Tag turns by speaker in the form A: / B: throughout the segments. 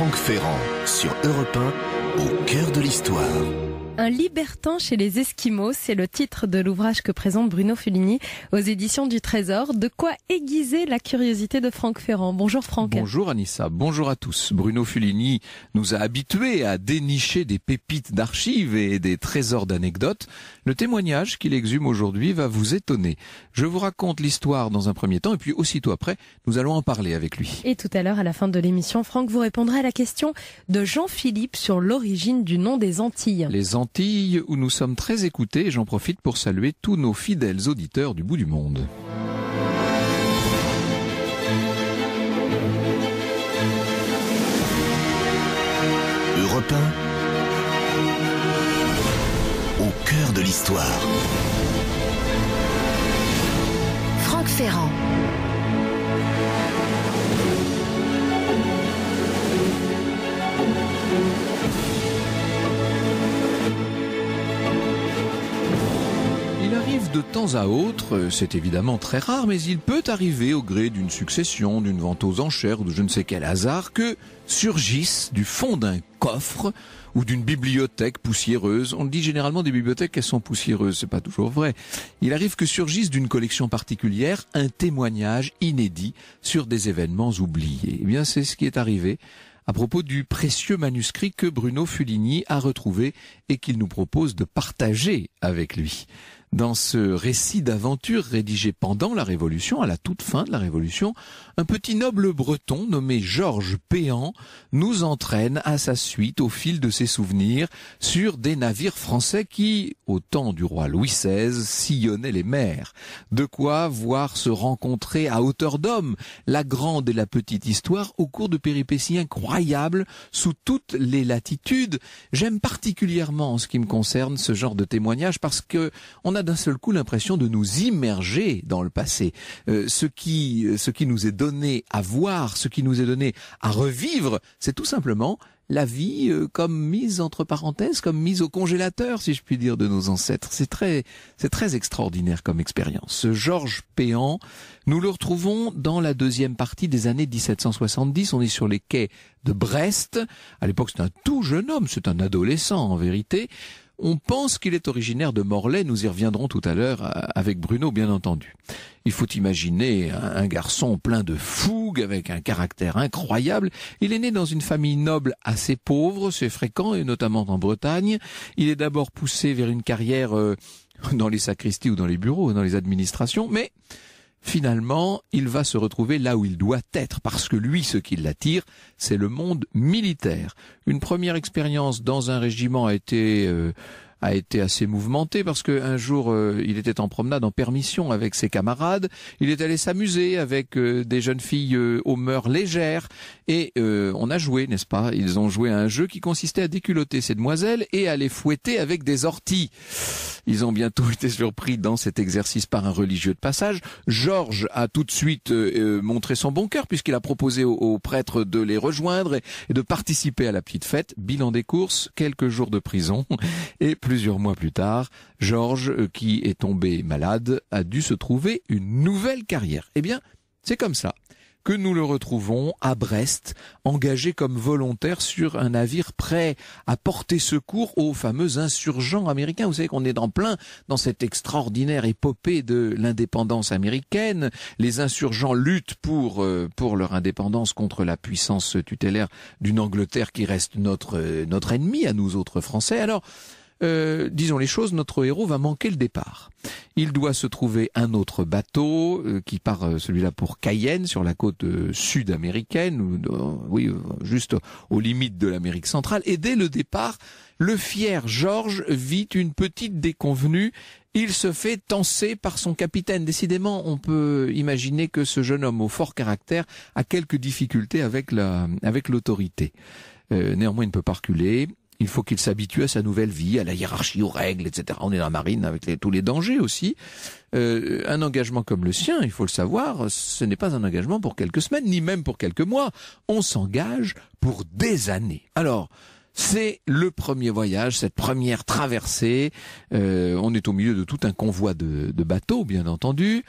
A: Franck Ferrand sur Europe 1, au cœur de l'histoire.
B: Un libertin chez les Esquimaux, c'est le titre de l'ouvrage que présente Bruno Fulini aux éditions du Trésor. De quoi aiguiser la curiosité de Franck Ferrand. Bonjour Franck.
C: Bonjour Anissa, bonjour à tous. Bruno Fulini nous a habitués à dénicher des pépites d'archives et des trésors d'anecdotes. Le témoignage qu'il exhume aujourd'hui va vous étonner. Je vous raconte l'histoire dans un premier temps et puis aussitôt après, nous allons en parler avec lui.
B: Et tout à l'heure, à la fin de l'émission, Franck vous répondra à la question de Jean-Philippe sur l'origine du nom des Antilles.
C: Les Antilles où nous sommes très écoutés et j'en profite pour saluer tous nos fidèles auditeurs du bout du monde.
A: Europe 1, au cœur de l'histoire.
D: Franck Ferrand.
C: Il arrive de temps à autre, c'est évidemment très rare, mais il peut arriver au gré d'une succession, d'une vente aux enchères ou de je ne sais quel hasard, que surgissent du fond d'un coffre ou d'une bibliothèque poussiéreuse. On dit généralement des bibliothèques qu'elles sont poussiéreuses, c'est pas toujours vrai. Il arrive que surgisse d'une collection particulière un témoignage inédit sur des événements oubliés. Eh bien, c'est ce qui est arrivé à propos du précieux manuscrit que Bruno Fulini a retrouvé et qu'il nous propose de partager avec lui. Dans ce récit d'aventure rédigé pendant la Révolution, à la toute fin de la Révolution, un petit noble breton nommé Georges Péan nous entraîne à sa suite au fil de ses souvenirs sur des navires français qui, au temps du roi Louis XVI, sillonnaient les mers. De quoi voir se rencontrer à hauteur d'homme la grande et la petite histoire au cours de péripéties incroyables sous toutes les latitudes. J'aime particulièrement en ce qui me concerne ce genre de témoignage parce que on a d'un seul coup l'impression de nous immerger dans le passé. Ce qui nous est donné à voir, ce qui nous est donné à revivre, c'est tout simplement la vie comme mise entre parenthèses, comme mise au congélateur, si je puis dire, de nos ancêtres. C'est très extraordinaire comme expérience. Ce Georges Péan, nous le retrouvons dans la deuxième partie des années 1770. On est sur les quais de Brest. À l'époque, c'est un tout jeune homme, c'est un adolescent en vérité. On pense qu'il est originaire de Morlaix, nous y reviendrons tout à l'heure avec Bruno, bien entendu. Il faut imaginer un garçon plein de fougue, avec un caractère incroyable. Il est né dans une famille noble assez pauvre, c'est fréquent, et notamment en Bretagne. Il est d'abord poussé vers une carrière dans les sacristies ou dans les bureaux, dans les administrations, mais finalement, il va se retrouver là où il doit être, parce que lui, ce qui l'attire, c'est le monde militaire. Une première expérience dans un régiment a été assez mouvementée, parce qu'un jour, il était en promenade en permission avec ses camarades. Il est allé s'amuser avec des jeunes filles aux mœurs légères, et on a joué, n'est-ce pas? Ils ont joué à un jeu qui consistait à déculotter ces demoiselles et à les fouetter avec des orties. Ils ont bientôt été surpris dans cet exercice par un religieux de passage. Georges a tout de suite montré son bon cœur puisqu'il a proposé aux prêtres de les rejoindre et de participer à la petite fête. Bilan des courses, quelques jours de prison et plusieurs mois plus tard, Georges, qui est tombé malade, a dû se trouver une nouvelle carrière. Eh bien, c'est comme ça que nous le retrouvons à Brest, engagé comme volontaire sur un navire prêt à porter secours aux fameux insurgents américains. Vous savez qu'on est en plein dans cette extraordinaire épopée de l'indépendance américaine. Les insurgents luttent pour leur indépendance contre la puissance tutélaire d'une Angleterre qui reste notre ennemi à nous autres Français. Alors, disons les choses, notre héros va manquer le départ. Il doit se trouver un autre bateau qui part, celui-là pour Cayenne, sur la côte sud-américaine, juste aux limites de l'Amérique centrale. Et dès le départ, le fier Georges vit une petite déconvenue. Il se fait tancer par son capitaine. Décidément, on peut imaginer que ce jeune homme au fort caractère a quelques difficultés avec l'autorité. Néanmoins, il ne peut pas reculer. Il faut qu'il s'habitue à sa nouvelle vie, à la hiérarchie, aux règles, etc. On est dans la marine avec tous les dangers aussi. Un engagement comme le sien, il faut le savoir, ce n'est pas un engagement pour quelques semaines, ni même pour quelques mois. On s'engage pour des années. Alors, c'est le premier voyage, cette première traversée. On est au milieu de tout un convoi de bateaux, bien entendu.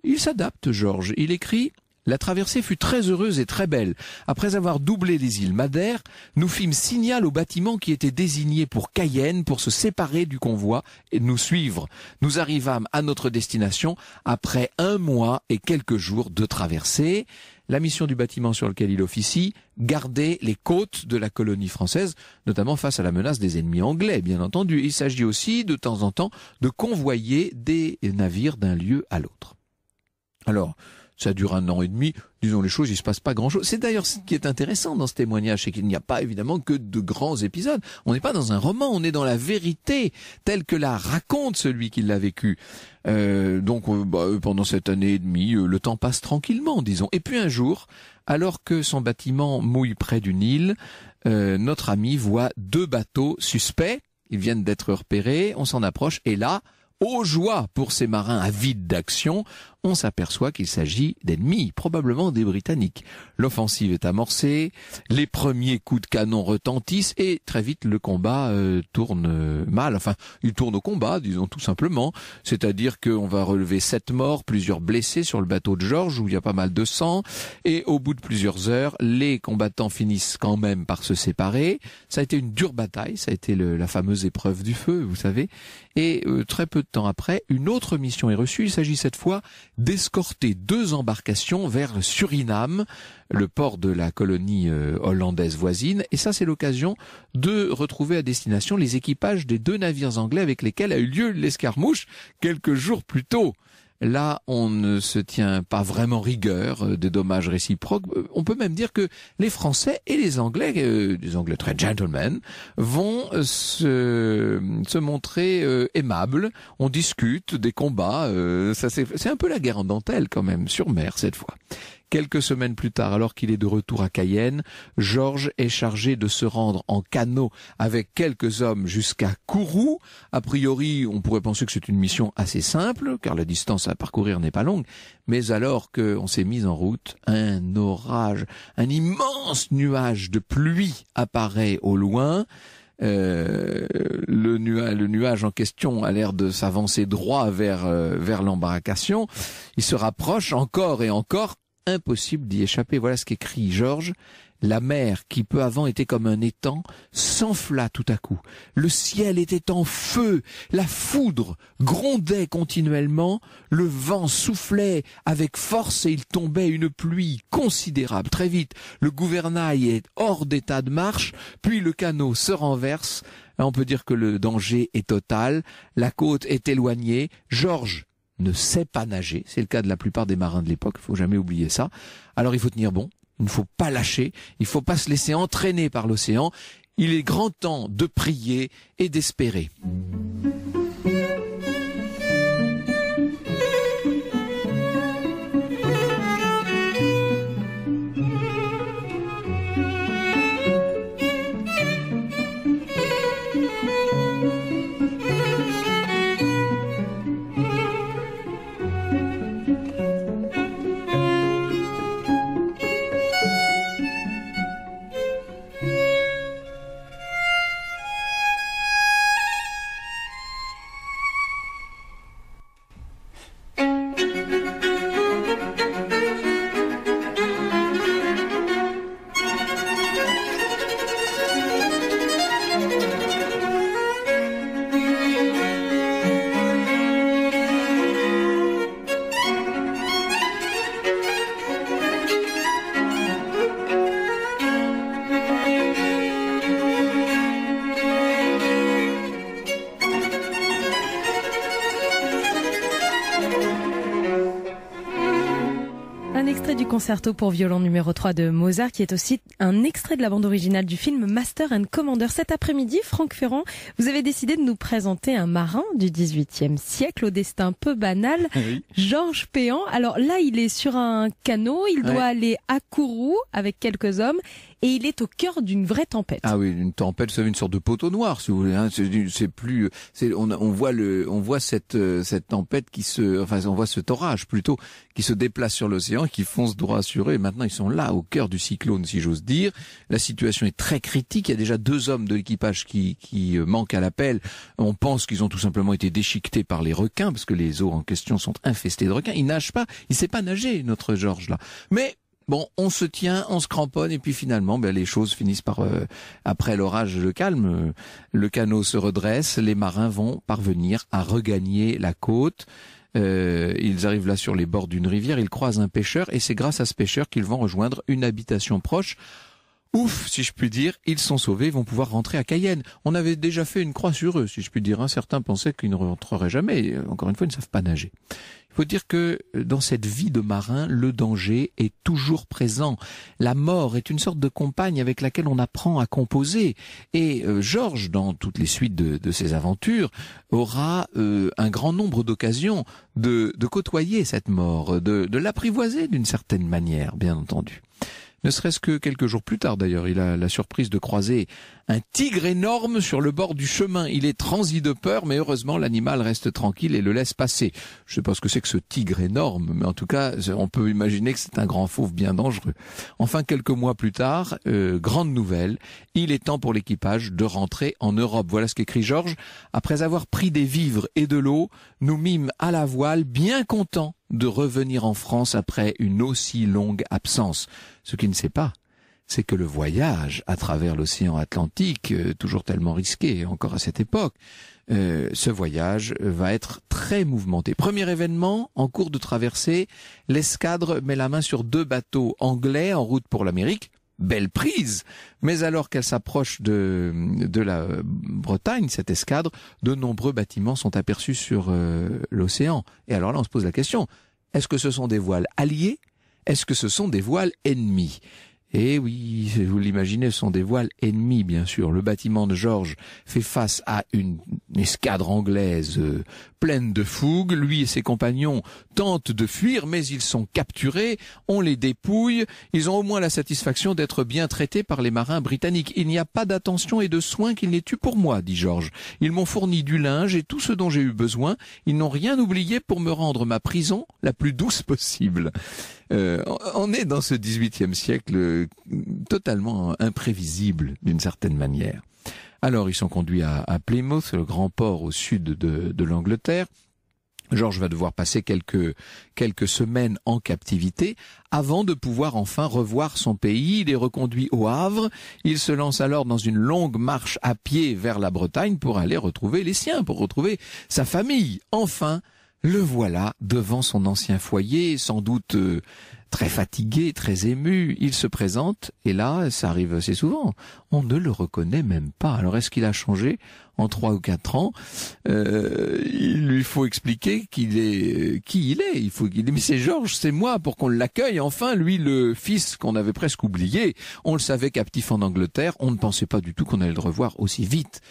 C: Il s'adapte, Georges. Il écrit La traversée fut très heureuse et très belle. Après avoir doublé les îles Madère, nous fîmes signal au bâtiment qui était désigné pour Cayenne pour se séparer du convoi et nous suivre. Nous arrivâmes à notre destination après 1 mois et quelques jours de traversée. La mission du bâtiment sur lequel il officie, garder les côtes de la colonie française, notamment face à la menace des ennemis anglais, bien entendu. Il s'agit aussi, de temps en temps, de convoyer des navires d'un lieu à l'autre. Alors, ça dure 1 an et demi. Disons les choses, il se passe pas grand-chose. C'est d'ailleurs ce qui est intéressant dans ce témoignage, c'est qu'il n'y a pas évidemment que de grands épisodes. On n'est pas dans un roman, on est dans la vérité telle que la raconte celui qui l'a vécu. Pendant cette année et demie, le temps passe tranquillement, disons. Et puis un jour, alors que son bâtiment mouille près d'une île, notre ami voit 2 bateaux suspects. Ils viennent d'être repérés, on s'en approche et là, ô joie pour ces marins avides d'action, on s'aperçoit qu'il s'agit d'ennemis, probablement des Britanniques. L'offensive est amorcée, les premiers coups de canon retentissent et très vite le combat tourne mal. Enfin, il tourne au combat, disons tout simplement. C'est-à-dire qu'on va relever 7 morts, plusieurs blessés sur le bateau de Georges où il y a pas mal de sang. Et au bout de plusieurs heures, les combattants finissent quand même par se séparer. Ça a été une dure bataille, ça a été la fameuse épreuve du feu, vous savez. Et très peu de temps après, une autre mission est reçue. Il s'agit cette fois d'escorter 2 embarcations vers le Suriname, le port de la colonie hollandaise voisine. Et ça, c'est l'occasion de retrouver à destination les équipages des 2 navires anglais avec lesquels a eu lieu l'escarmouche quelques jours plus tôt. Là, on ne se tient pas vraiment rigueur des dommages réciproques. On peut même dire que les Français et les Anglais très gentlemen, vont se montrer aimables. On discute des combats. C'est un peu la guerre en dentelle quand même, sur mer cette fois. Quelques semaines plus tard, alors qu'il est de retour à Cayenne, Georges est chargé de se rendre en canot avec quelques hommes jusqu'à Kourou. A priori, on pourrait penser que c'est une mission assez simple, car la distance à parcourir n'est pas longue. Mais alors qu'on s'est mis en route, un orage, un immense nuage de pluie apparaît au loin. Le nuage en question a l'air de s'avancer droit vers l'embarcation. Il se rapproche encore et encore. Impossible d'y échapper. Voilà ce qu'écrit Georges. La mer, qui peu avant était comme un étang, s'enfla tout à coup. Le ciel était en feu, la foudre grondait continuellement, le vent soufflait avec force et il tombait une pluie considérable. Très vite, le gouvernail est hors d'état de marche, puis le canot se renverse. On peut dire que le danger est total, la côte est éloignée. Georges ne sait pas nager, c'est le cas de la plupart des marins de l'époque, il faut jamais oublier ça. Alors il faut tenir bon, il ne faut pas lâcher, il ne faut pas se laisser entraîner par l'océan. Il est grand temps de prier et d'espérer.
B: Un extrait du concerto pour violon numéro 3 de Mozart, qui est aussi un extrait de la bande originale du film Master and Commander. Cet après-midi, Franck Ferrand, vous avez décidé de nous présenter un marin du XVIIIe siècle au destin peu banal, oui. Georges Péan. Alors là, il est sur un canot, il doit aller à Kourou avec quelques hommes et il est au cœur d'une vraie tempête.
C: Ah oui, une tempête, c'est une sorte de poteau noir, si vous voulez. Hein. On voit cette tempête on voit cet orage plutôt qui se déplace sur l'océan, qui fonce droit sur eux. Et maintenant, ils sont là, au cœur du cyclone, si j'ose dire. La situation est très critique. Il y a déjà 2 hommes de l'équipage qui manquent à l'appel. On pense qu'ils ont tout simplement été déchiquetés par les requins, parce que les eaux en question sont infestées de requins. Il nage pas, il sait pas nager, notre Georges là. Mais bon, on se tient, on se cramponne, et puis finalement, les choses finissent par, après l'orage, le calme. Le canot se redresse, les marins vont parvenir à regagner la côte. Ils arrivent là sur les bords d'une rivière, ils croisent un pêcheur, et c'est grâce à ce pêcheur qu'ils vont rejoindre une habitation proche. Ouf, si je puis dire, ils sont sauvés, ils vont pouvoir rentrer à Cayenne. On avait déjà fait une croix sur eux, si je puis dire. Certains pensaient qu'ils ne rentreraient jamais. Encore une fois, ils ne savent pas nager. Il faut dire que dans cette vie de marin, le danger est toujours présent. La mort est une sorte de compagne avec laquelle on apprend à composer. Et Georges, dans toutes les suites de ses aventures, aura un grand nombre d'occasions de côtoyer cette mort, de l'apprivoiser d'une certaine manière, bien entendu. Ne serait-ce que quelques jours plus tard, d'ailleurs, il a la surprise de croiser un tigre énorme sur le bord du chemin. Il est transi de peur, mais heureusement, l'animal reste tranquille et le laisse passer. Je ne sais pas ce que c'est que ce tigre énorme, mais en tout cas, on peut imaginer que c'est un grand fauve bien dangereux. Enfin, quelques mois plus tard, grande nouvelle, il est temps pour l'équipage de rentrer en Europe. Voilà ce qu'écrit Georges. Après avoir pris des vivres et de l'eau, nous mîmes à la voile, bien contents de revenir en France après une aussi longue absence. Ce qu'il ne sait pas, c'est que le voyage à travers l'océan Atlantique, toujours tellement risqué encore à cette époque, ce voyage va être très mouvementé. Premier événement, en cours de traversée, l'escadre met la main sur 2 bateaux anglais en route pour l'Amérique. Belle prise, mais alors qu'elle s'approche de la Bretagne, cette escadre, de nombreux bâtiments sont aperçus sur l'océan. Et alors là, on se pose la question, est-ce que ce sont des voiles alliées? Est-ce que ce sont des voiles ennemies? Et oui, vous l'imaginez, ce sont des voiles ennemies, bien sûr. Le bâtiment de Georges fait face à une escadre anglaise pleine de fougue. Lui et ses compagnons tentent de fuir, mais ils sont capturés. On les dépouille. Ils ont au moins la satisfaction d'être bien traités par les marins britanniques. Il n'y a pas d'attention et de soins qu'ils n'aient eu pour moi, dit Georges. Ils m'ont fourni du linge et tout ce dont j'ai eu besoin. Ils n'ont rien oublié pour me rendre ma prison la plus douce possible. On est dans ce XVIIIe siècle totalement imprévisible d'une certaine manière. Alors ils sont conduits à Plymouth, le grand port au sud de l'Angleterre. Georges va devoir passer quelques semaines en captivité avant de pouvoir enfin revoir son pays. Il est reconduit au Havre. Il se lance alors dans une longue marche à pied vers la Bretagne pour aller retrouver les siens, pour retrouver sa famille. Enfin, le voilà devant son ancien foyer, sans doute très fatigué, très ému. Il se présente et là, ça arrive assez souvent, on ne le reconnaît même pas. Alors est-ce qu'il a changé en 3 ou 4 ans? Il lui faut expliquer qui il est. Il faut qu'il dise, mais c'est Georges, c'est moi, pour qu'on l'accueille. Enfin, lui, le fils qu'on avait presque oublié, on le savait captif en Angleterre, on ne pensait pas du tout qu'on allait le revoir aussi vite.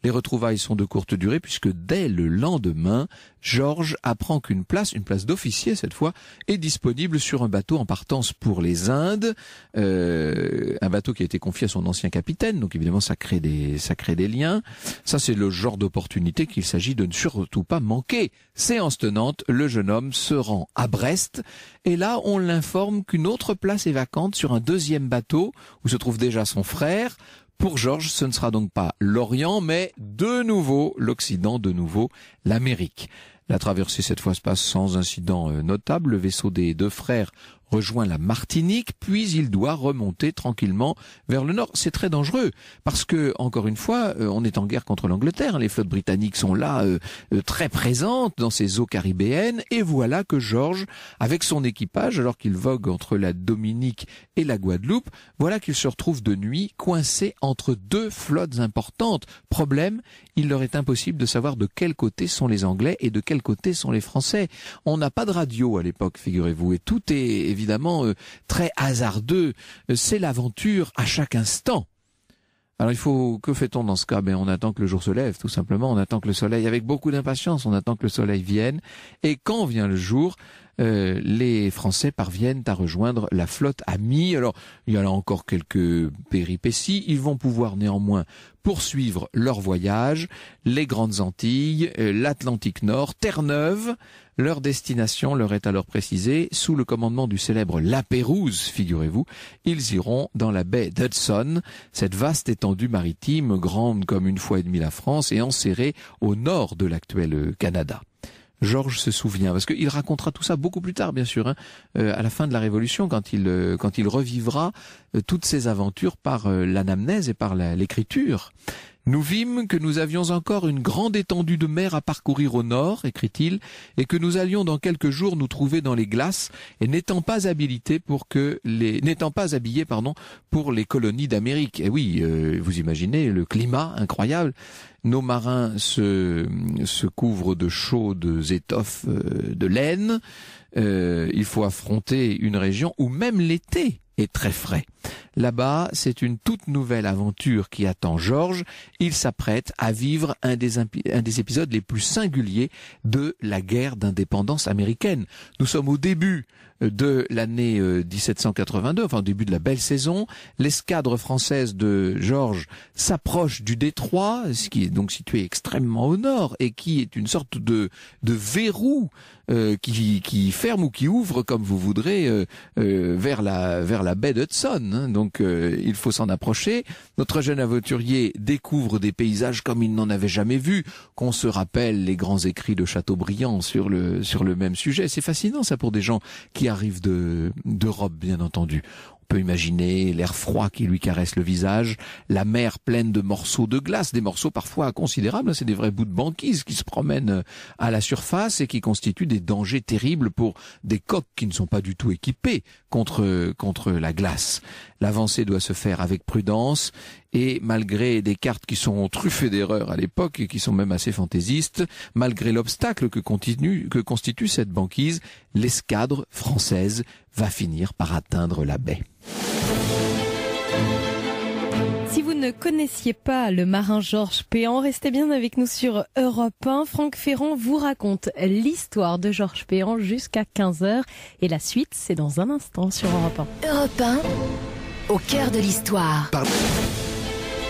C: Les retrouvailles sont de courte durée puisque dès le lendemain, Georges apprend qu'une place d'officier cette fois, est disponible sur un bateau en partance pour les Indes, un bateau qui a été confié à son ancien capitaine, donc évidemment ça crée des liens. Ça c'est le genre d'opportunité qu'il s'agit de ne surtout pas manquer. Séance tenante, le jeune homme se rend à Brest et là on l'informe qu'une autre place est vacante sur un 2e bateau où se trouve déjà son frère. Pour Georges, ce ne sera donc pas l'Orient, mais de nouveau l'Occident, de nouveau l'Amérique. La traversée cette fois se passe sans incident notable. Le vaisseau des 2 frères rejoint la Martinique, puis il doit remonter tranquillement vers le nord. C'est très dangereux, parce que, encore une fois, on est en guerre contre l'Angleterre. Les flottes britanniques sont là, très présentes dans ces eaux caribéennes, et voilà que Georges, avec son équipage, alors qu'il vogue entre la Dominique et la Guadeloupe, voilà qu'il se retrouve de nuit coincé entre 2 flottes importantes. Problème, il leur est impossible de savoir de quel côté sont les Anglais et de quel côté sont les Français. On n'a pas de radio à l'époque, figurez-vous, et tout est évidemment très hasardeux. C'est l'aventure à chaque instant. Alors que fait-on dans ce cas? On attend que le jour se lève, tout simplement. On attend que le soleil, avec beaucoup d'impatience, on attend que le soleil vienne. Et quand vient le jour, les Français parviennent à rejoindre la flotte amie. Alors, il y a là encore quelques péripéties. Ils vont pouvoir néanmoins poursuivre leur voyage, les Grandes Antilles, l'Atlantique Nord, Terre-Neuve. Leur destination leur est alors précisée sous le commandement du célèbre Lapérouse, figurez-vous. Ils iront dans la baie d'Hudson, cette vaste étendue maritime, grande comme une fois et demie la France et enserrée au nord de l'actuel Canada. Georges se souvient, parce qu'il racontera tout ça beaucoup plus tard, bien sûr, à la fin de la Révolution, quand il revivra toutes ces aventures par l'anamnèse et par l'écriture. Nous vîmes que nous avions encore une grande étendue de mer à parcourir au nord, écrit-il, et que nous allions dans quelques jours nous trouver dans les glaces, et n'étant pas habillés, pour les colonies d'Amérique. Et oui, vous imaginez le climat incroyable. Nos marins se couvrent de chaudes étoffes de laine. Il faut affronter une région où même l'été est très frais. Là-bas, c'est une toute nouvelle aventure qui attend Georges. Il s'apprête à vivre un des épisodes les plus singuliers de la guerre d'indépendance américaine. Nous sommes au début de l'année 1782, enfin au début de la belle saison. L'escadre française de Georges s'approche du détroit, ce qui est donc situé extrêmement au nord et qui est une sorte de verrou qui ferme ou qui ouvre, comme vous voudrez, vers la baie d'Hudson. Hein. Donc il faut s'en approcher. Notre jeune aventurier découvre des paysages comme il n'en avait jamais vu, qu'on se rappelle les grands écrits de Chateaubriand sur le même sujet. C'est fascinant ça pour des gens qui arrivent d'Europe, bien entendu. On peut imaginer l'air froid qui lui caresse le visage, la mer pleine de morceaux de glace, des morceaux parfois considérables, c'est des vrais bouts de banquise qui se promènent à la surface et qui constituent des dangers terribles pour des coques qui ne sont pas du tout équipées contre la glace. L'avancée doit se faire avec prudence et malgré des cartes qui sont truffées d'erreurs à l'époque et qui sont même assez fantaisistes, malgré l'obstacle que constitue cette banquise, l'escadre française va finir par atteindre la baie.
B: Si vous ne connaissiez pas le marin Georges Péan, restez bien avec nous sur Europe 1. Franck Ferrand vous raconte l'histoire de Georges Péan jusqu'à 15h. Et la suite, c'est dans un instant sur Europe 1.
D: Europe 1, au cœur de l'histoire.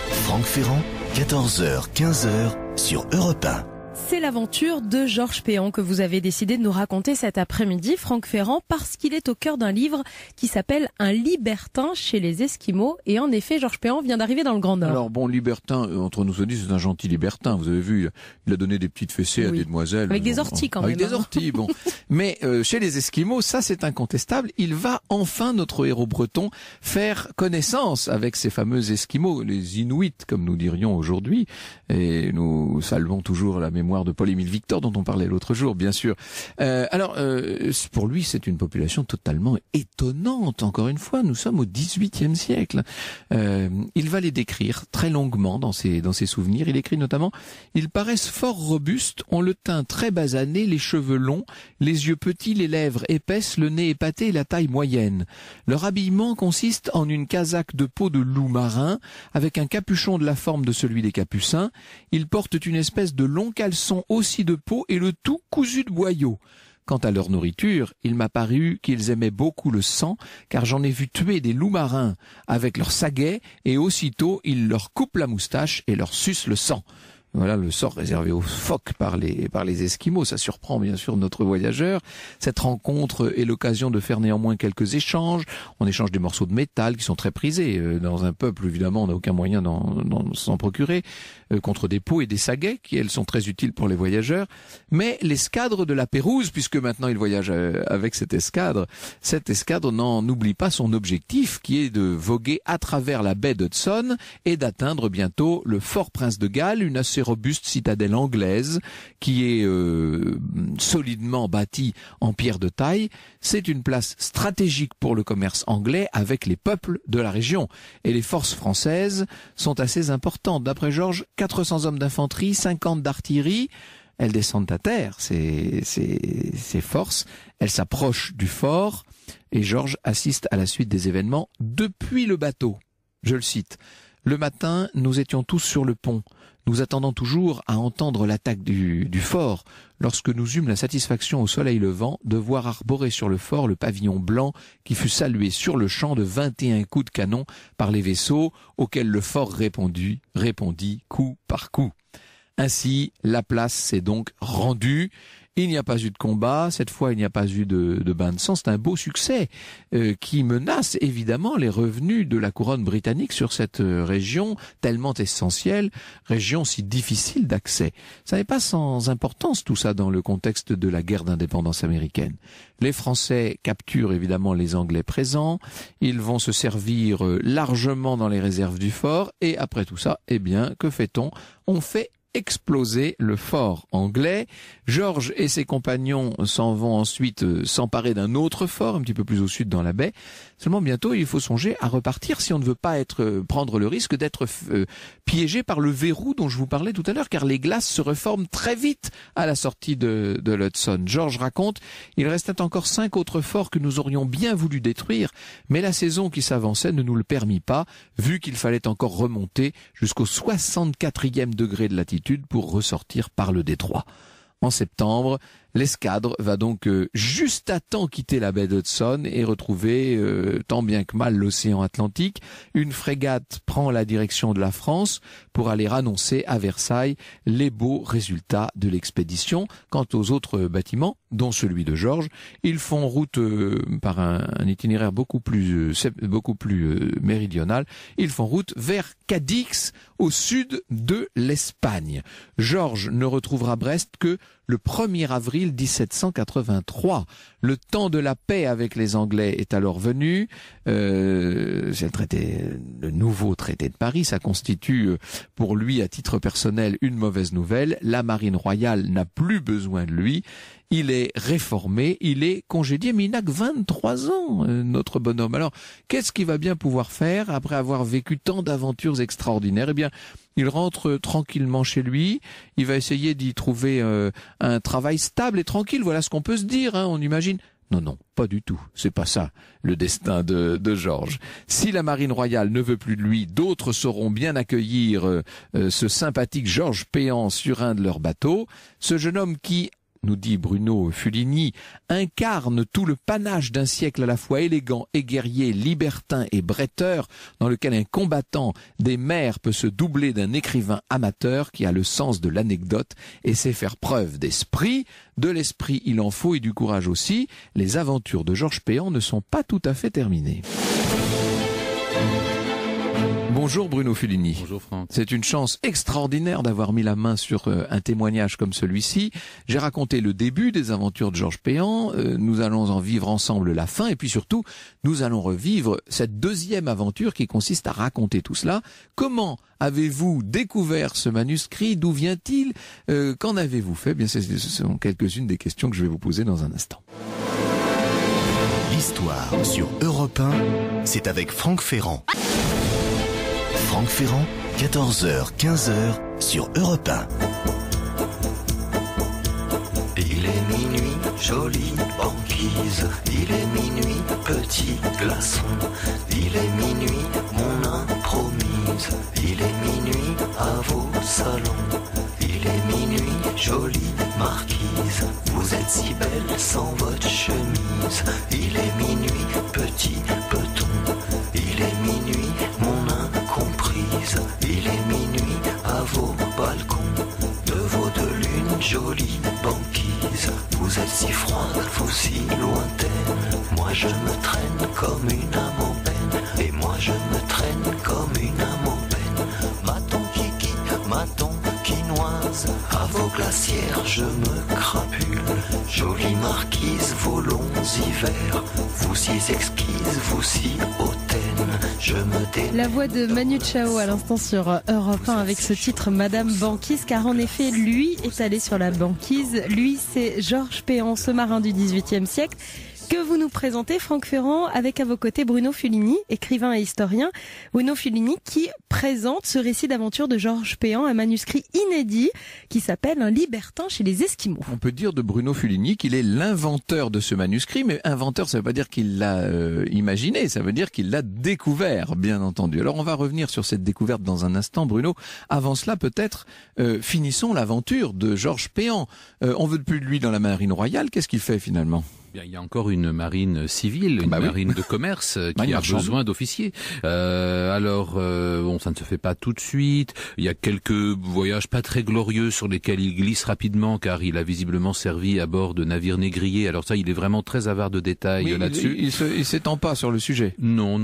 A: Franck Ferrand, 14h, 15h sur Europe 1.
B: C'est l'aventure de Georges Péan que vous avez décidé de nous raconter cet après-midi, Franck Ferrand, parce qu'il est au cœur d'un livre qui s'appelle Un libertin chez les Esquimaux. Et en effet, Georges Péan vient d'arriver dans le Grand Nord.
C: Alors bon, libertin, entre nous se dit, c'est un gentil libertin. Vous avez vu, il a donné des petites fessées à des demoiselles.
B: Avec des orties quand même.
C: Avec des orties, bon. Mais chez les Esquimaux, ça c'est incontestable. Il va enfin, notre héros breton, faire connaissance avec ces fameux Esquimaux, les Inuits, comme nous dirions aujourd'hui. Et nous saluons toujours la mémoire de Paul-Émile Victor dont on parlait l'autre jour, bien sûr. Pour lui, c'est une population totalement étonnante. Encore une fois, nous sommes au XVIIIe siècle. Il va les décrire très longuement dans ses souvenirs. Il écrit notamment: ils paraissent fort robustes, ont le teint très basané, les cheveux longs, les yeux petits, les lèvres épaisses, le nez épaté et la taille moyenne. Leur habillement consiste en une casaque de peau de loup marin avec un capuchon de la forme de celui des Capucins. Ils portent une espèce de long caleçon aussi de peau et le tout cousu de boyaux. Quant à leur nourriture, il m'a paru qu'ils aimaient beaucoup le sang, car j'en ai vu tuer des loups marins avec leurs saguets, et aussitôt ils leur coupent la moustache et leur sucent le sang. Voilà le sort réservé aux phoques par les Esquimaux. Ça surprend bien sûr notre voyageur. Cette rencontre est l'occasion de faire néanmoins quelques échanges. On échange des morceaux de métal qui sont très prisés. Dans un peuple, évidemment, on n'a aucun moyen d'en s'en procurer, contre des peaux et des saguets, qui elles sont très utiles pour les voyageurs. Mais l'escadre de Lapérouse, puisque maintenant il voyage avec cette escadre n'en oublie pas son objectif, qui est de voguer à travers la baie d'Hudson et d'atteindre bientôt le Fort Prince de Galles, une assez robuste citadelle anglaise qui est solidement bâtie en pierre de taille. C'est une place stratégique pour le commerce anglais avec les peuples de la région. Et les forces françaises sont assez importantes. D'après Georges, 400 hommes d'infanterie, 50 d'artillerie. Elles descendent à terre, ces forces. Elles s'approchent du fort et Georges assiste à la suite des événements depuis le bateau. Je le cite. Le matin, nous étions tous sur le pont, nous attendant toujours à entendre l'attaque du fort, lorsque nous eûmes la satisfaction au soleil levant de voir arborer sur le fort le pavillon blanc qui fut salué sur le champ de 21 coups de canon par les vaisseaux, auxquels le fort répondit coup par coup. Ainsi, la place s'est donc rendue. Il n'y a pas eu de combat, cette fois il n'y a pas eu de bain de sang, c'est un beau succès qui menace évidemment les revenus de la couronne britannique sur cette région tellement essentielle, région si difficile d'accès. Ça n'est pas sans importance tout ça dans le contexte de la guerre d'indépendance américaine. Les Français capturent évidemment les Anglais présents, ils vont se servir largement dans les réserves du fort et après tout ça, eh bien que fait-on ? On fait exploser le fort anglais. George et ses compagnons s'en vont ensuite s'emparer d'un autre fort, un petit peu plus au sud dans la baie. Seulement bientôt, il faut songer à repartir si on ne veut pas prendre le risque d'être piégé par le verrou dont je vous parlais tout à l'heure, car les glaces se reforment très vite à la sortie de l'Hudson. George raconte, il restait encore 5 autres forts que nous aurions bien voulu détruire, mais la saison qui s'avançait ne nous le permit pas, vu qu'il fallait encore remonter jusqu'au 64e degré de latitude pour ressortir par le détroit. En septembre, l'escadre va donc juste à temps quitter la baie d'Hudson et retrouver tant bien que mal l'océan Atlantique. Une frégate prend la direction de la France pour aller annoncer à Versailles les beaux résultats de l'expédition. Quant aux autres bâtiments, dont celui de George, ils font route par un itinéraire beaucoup plus méridional. Ils font route vers Cadix, au sud de l'Espagne. George ne retrouvera Brest que le 1er avril 1783. Le temps de la paix avec les Anglais est alors venu. C'est le nouveau traité de Paris. Ça constitue pour lui, à titre personnel, une mauvaise nouvelle. La marine royale n'a plus besoin de lui. Il est réformé, il est congédié, mais il n'a que 23 ans, notre bonhomme. Alors, qu'est-ce qu'il va bien pouvoir faire après avoir vécu tant d'aventures extraordinaires ? Eh bien, il rentre tranquillement chez lui, il va essayer d'y trouver un travail stable et tranquille, voilà ce qu'on peut se dire, on imagine. Non, pas du tout. C'est pas ça, le destin de George. Si la marine royale ne veut plus de lui, d'autres sauront bien accueillir ce sympathique Georges Péan sur un de leurs bateaux. Ce jeune homme qui, nous dit Bruno Fulini, incarne tout le panache d'un siècle à la fois élégant et guerrier, libertin et bretteur, dans lequel un combattant des mers peut se doubler d'un écrivain amateur qui a le sens de l'anecdote et sait faire preuve d'esprit. De l'esprit il en faut et du courage aussi. Les aventures de Georges Péan ne sont pas tout à fait terminées. Bonjour Bruno Fulini.
E: Bonjour Franck.
C: C'est une chance extraordinaire d'avoir mis la main sur un témoignage comme celui-ci. J'ai raconté le début des aventures de Georges Péan, nous allons en vivre ensemble la fin et puis surtout nous allons revivre cette deuxième aventure qui consiste à raconter tout cela. Comment avez-vous découvert ce manuscrit ? D'où vient-il ? Qu'en avez-vous fait ? Bien, ce sont quelques-unes des questions que je vais vous poser dans un instant.
A: L'histoire sur Europe 1, c'est avec Franck Ferrand. Franck Ferrand, 14h, 15h sur Europe 1.
F: Il est minuit, jolie banquise. Il est minuit, petit glaçon. Il est minuit, mon impromise. Il est minuit, à vos salons. Il est minuit, jolie marquise. Vous êtes si belle sans votre chemise. Il est minuit, petit peton. Il est minuit, mon incomprise. Il est minuit, à vos balcons. De vos deux lunes, jolie banquise. Vous êtes si froide, vous si lointaine. Moi je me traîne comme une âme en peine. Et moi je me traîne comme une âme en peine. Ma-t-on kiki, ma-t-on quinoise. À vos glacières je me crapule. Jolie marquise, vos longs hivers. Vous si exquise, vous si hautaine. Je me dénais.
B: La voix de Manu Chao à l'instant sur Europe 1 avec ce titre Madame Banquise, car en effet lui est allé sur la banquise. Lui c'est Georges Péan, ce marin du XVIIIe siècle que vous nous présentez, Franck Ferrand, avec à vos côtés Bruno Fulini, écrivain et historien. Bruno Fulini qui présente ce récit d'aventure de Georges Péan, un manuscrit inédit qui s'appelle Un libertin chez les Esquimaux.
C: On peut dire de Bruno Fulini qu'il est l'inventeur de ce manuscrit, mais inventeur, ça ne veut pas dire qu'il l'a imaginé, ça veut dire qu'il l'a découvert, bien entendu. Alors on va revenir sur cette découverte dans un instant, Bruno. Avant cela, peut-être, finissons l'aventure de Georges Péan. On veut plus de lui dans la marine royale, qu'est-ce qu'il fait finalement ?
E: Il y a encore une marine civile, une marine de commerce qui a besoin d'officiers. Bon, ça ne se fait pas tout de suite. Il y a quelques voyages pas très glorieux sur lesquels il glisse rapidement, car il a visiblement servi à bord de navires négriers. Alors ça, il est vraiment très avare de détails là-dessus.
C: Il s'étend pas sur le sujet.
E: Non.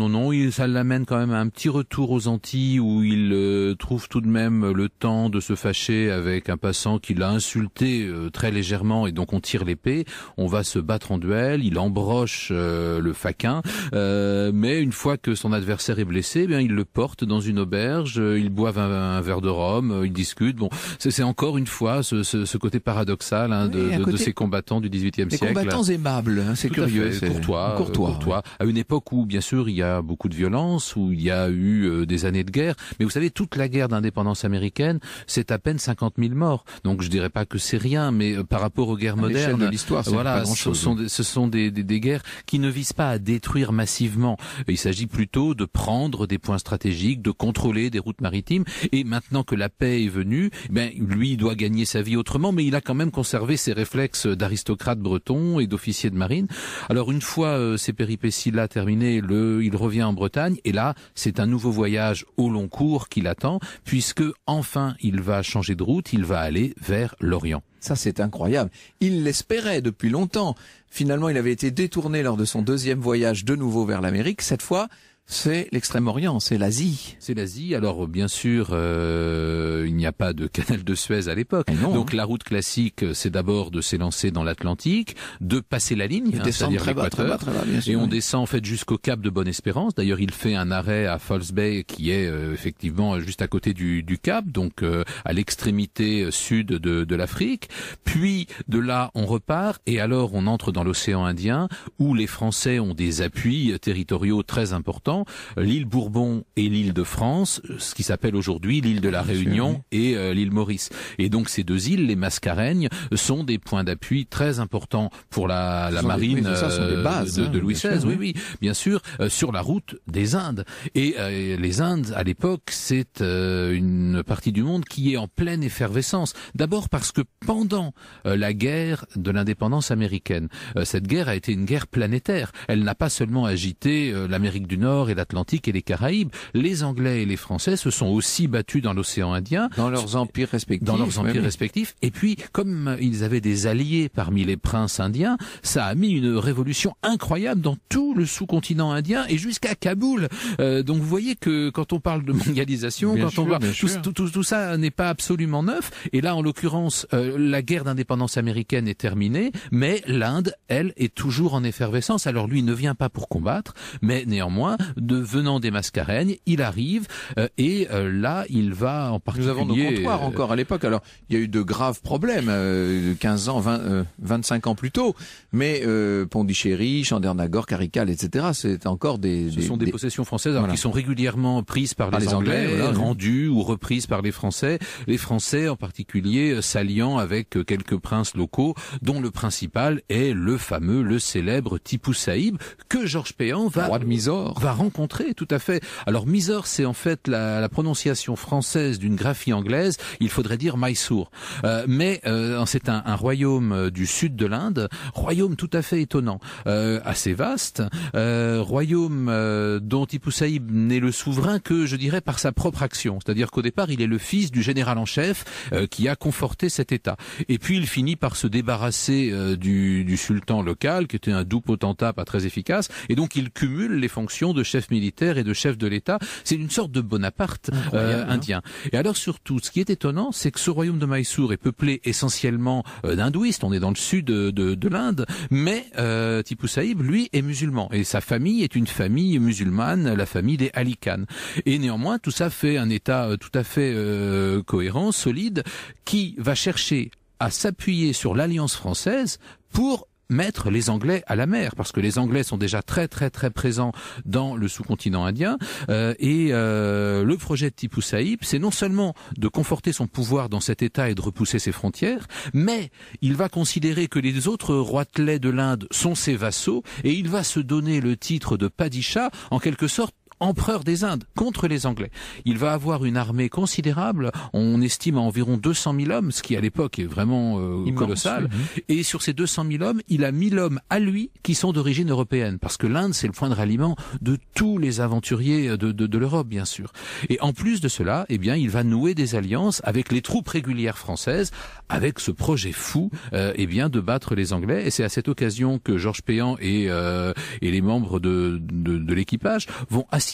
E: Ça l'amène quand même à un petit retour aux Antilles où il trouve tout de même le temps de se fâcher avec un passant qui l'a insulté très légèrement, et donc on tire l'épée. On va se battre en duel, il embroche le faquin, mais une fois que son adversaire est blessé, il le porte dans une auberge, ils boivent un verre de rhum, ils discutent. Bon, c'est encore une fois ce côté paradoxal de ces combattants du XVIIIe siècle.
C: Des combattants aimables, c'est curieux,
E: c'est courtois. À une époque où, bien sûr, il y a beaucoup de violence, où il y a eu des années de guerre, mais vous savez, toute la guerre d'indépendance américaine, c'est à peine 50 000 morts. Donc je dirais pas que c'est rien, mais par rapport aux guerres modernes,
C: de l'histoire, c'est pas grand-chose.
E: Ce sont des guerres qui ne visent pas à détruire massivement. Il s'agit plutôt de prendre des points stratégiques, de contrôler des routes maritimes. Et maintenant que la paix est venue, lui, il doit gagner sa vie autrement, mais il a quand même conservé ses réflexes d'aristocrate breton et d'officier de marine. Alors une fois ces péripéties-là terminées, il revient en Bretagne, et là, c'est un nouveau voyage au long cours qui l'attend, puisque enfin, il va changer de route, il va aller vers l'Orient.
C: Ça, c'est incroyable. Il l'espérait depuis longtemps. Finalement, il avait été détourné lors de son deuxième voyage de nouveau vers l'Amérique. Cette fois, c'est l'Extrême-Orient, c'est l'Asie.
E: C'est l'Asie. Alors, bien sûr, il n'y a pas de canal de Suez à l'époque. Donc, la route classique, c'est d'abord de s'élancer dans l'Atlantique, de passer la ligne, c'est-à-dire l'Équateur. Et on descend en fait jusqu'au cap de Bonne-Espérance. D'ailleurs, il fait un arrêt à False Bay, qui est effectivement juste à côté du cap, donc à l'extrémité sud de l'Afrique. Puis, de là, on repart, et alors on entre dans l'océan Indien, où les Français ont des appuis territoriaux très importants. L'île Bourbon et l'île de France, ce qui s'appelle aujourd'hui l'île de la Réunion et l'île Maurice. Et donc ces deux îles, les Mascareignes, sont des points d'appui très importants pour la marine de Louis XVI. Oui, bien sûr, sur la route des Indes. Et les Indes, à l'époque, c'est une partie du monde qui est en pleine effervescence. D'abord parce que pendant la guerre de l'indépendance américaine, cette guerre a été une guerre planétaire. Elle n'a pas seulement agité l'Amérique du Nord et l'Atlantique et les Caraïbes. Les Anglais et les Français se sont aussi battus dans l'océan Indien.
C: Dans leurs empires respectifs.
E: Et puis, comme ils avaient des alliés parmi les princes indiens, ça a mis une révolution incroyable dans tout le sous-continent indien et jusqu'à Kaboul. Donc vous voyez que quand on parle de mondialisation, tout ça n'est pas absolument neuf. Et là, en l'occurrence, la guerre d'indépendance américaine est terminée, mais l'Inde, elle, est toujours en effervescence. Alors lui, il ne vient pas pour combattre, mais néanmoins, venant des Mascareignes, il arrive et là, il va en particulier...
C: Nous avons nos comptoirs encore à l'époque. Alors, il y a eu de graves problèmes 15 ans, 25 ans plus tôt, mais Pondichéry, Chandernagore, Carical, etc., c'est encore des
E: possessions françaises qui sont régulièrement prises par les Anglais, rendues ou reprises par les Français. Les Français, en particulier, s'alliant avec quelques princes locaux, dont le principal est le célèbre Tipou Saïb, que Georges Péan va rencontrer, tout à fait. Alors Mysore, c'est en fait la prononciation française d'une graphie anglaise, il faudrait dire Mysore. Mais c'est un royaume du sud de l'Inde, royaume tout à fait étonnant, assez vaste, royaume dont Tipou Saïb n'est le souverain que, je dirais, par sa propre action. C'est-à-dire qu'au départ, il est le fils du général en chef qui a conforté cet État. Et puis il finit par se débarrasser du sultan local, qui était un doux potentat pas très efficace, et donc il cumule les fonctions de chef militaire et de chef de l'État. C'est une sorte de Bonaparte indien. Et alors surtout, ce qui est étonnant, c'est que ce royaume de Mysore est peuplé essentiellement d'hindouistes. On est dans le sud de l'Inde, mais Tipou Saïb, lui, est musulman. Et sa famille est une famille musulmane, la famille des Ali Khan. Et néanmoins, tout ça fait un État tout à fait cohérent, solide, qui va chercher à s'appuyer sur l'alliance française pour mettre les Anglais à la mer, parce que les Anglais sont déjà très très très présents dans le sous-continent indien. Le projet de Tipu Saïb, c'est non seulement de conforter son pouvoir dans cet État et de repousser ses frontières, mais il va considérer que les autres roitelets de l'Inde sont ses vassaux, et il va se donner le titre de Padishah, en quelque sorte empereur des Indes, contre les Anglais. Il va avoir une armée considérable, on estime à environ 200 000 hommes, ce qui à l'époque est vraiment colossal. Et sur ces 200 000 hommes, il a 1000 hommes à lui qui sont d'origine européenne, parce que l'Inde, c'est le point de ralliement de tous les aventuriers de l'Europe, bien sûr. Et en plus de cela, eh bien, il va nouer des alliances avec les troupes régulières françaises, avec ce projet fou, eh bien, de battre les Anglais. Et c'est à cette occasion que Georges Péan et les membres de l'équipage vont assister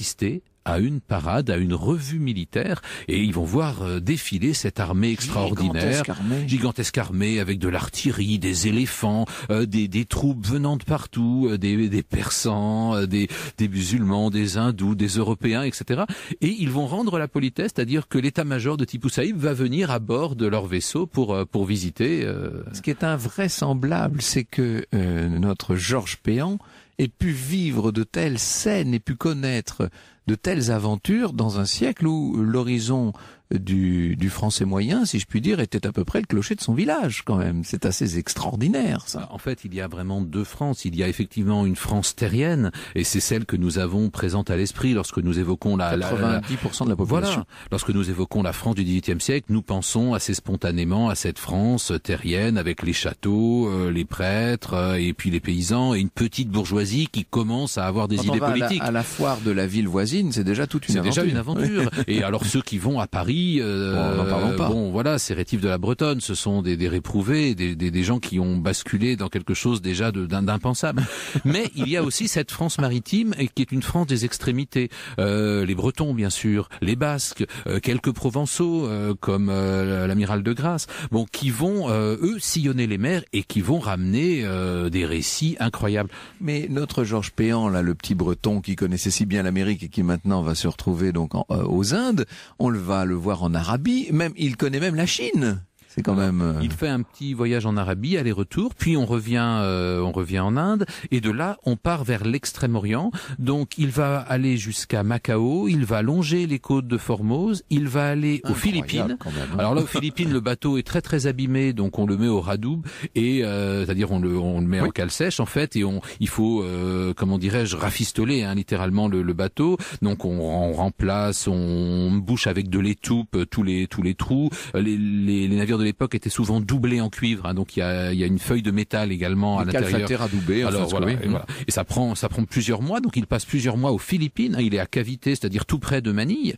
E: à une parade, à une revue militaire, et ils vont voir défiler cette armée extraordinaire, gigantesque armée avec de l'artillerie, des éléphants, des troupes venant de partout, des Persans, des musulmans, des hindous, des Européens, etc. Et ils vont rendre la politesse, c'est-à-dire que l'état-major de Tipu Saïb va venir à bord de leur vaisseau pour visiter.
C: Ce qui est invraisemblable, c'est que notre Georges Péan ait pu vivre de telles scènes et pu connaître de telles aventures dans un siècle où l'horizon du français moyen, si je puis dire, était à peu près le clocher de son village quand même. C'est assez extraordinaire, ça.
E: En fait, il y a vraiment deux France. Il y a effectivement une France terrienne, et c'est celle que nous avons présente à l'esprit lorsque nous évoquons
C: 90% de la population.
E: Voilà. Lorsque nous évoquons la France du XVIIIe siècle, nous pensons assez spontanément à cette France terrienne avec les châteaux, les prêtres, et puis les paysans, et une petite bourgeoisie qui commence à avoir des idées politiques.
C: À la foire de la ville voisine, c'est déjà toute une aventure.
E: C'est déjà une aventure. Et alors ceux qui vont à Paris,
C: n'en parlons pas.
E: Bon, voilà, ces rétifs de la Bretonne, ce sont des réprouvés, des gens qui ont basculé dans quelque chose déjà d'impensable. Mais il y a aussi cette France maritime, qui est une France des extrémités. Les Bretons, bien sûr, les Basques, quelques Provençaux, comme l'amiral de Grasse, bon, qui vont, eux, sillonner les mers et qui vont ramener des récits incroyables.
C: Mais notre Georges Péan, là, le petit Breton qui connaissait si bien l'Amérique et qui maintenant va se retrouver donc aux Indes, on va le voir en Arabie, il connaît même la Chine. C'est quand même.
E: Il fait un petit voyage en Arabie, aller-retour, puis on revient en Inde, et de là on part vers l'Extrême-Orient. Donc il va aller jusqu'à Macao, il va longer les côtes de Formose, il va aller aux Philippines.
C: Quand même.
E: Alors là aux Philippines le bateau est très très abîmé, donc on le met au radoub, et c'est-à-dire on le met en cale sèche en fait, et il faut comment dirais-je rafistoler littéralement le bateau. Donc on remplace, on bouche avec de l'étoupe tous les trous. Les navires de l'époque étaient souvent doublés en cuivre, donc il y a une feuille de métal également à l'intérieur.
C: Calfater adoubé.
E: Alors voilà, et ça prend plusieurs mois, donc il passe plusieurs mois aux Philippines. Il est à Cavité, c'est-à-dire tout près de Manille,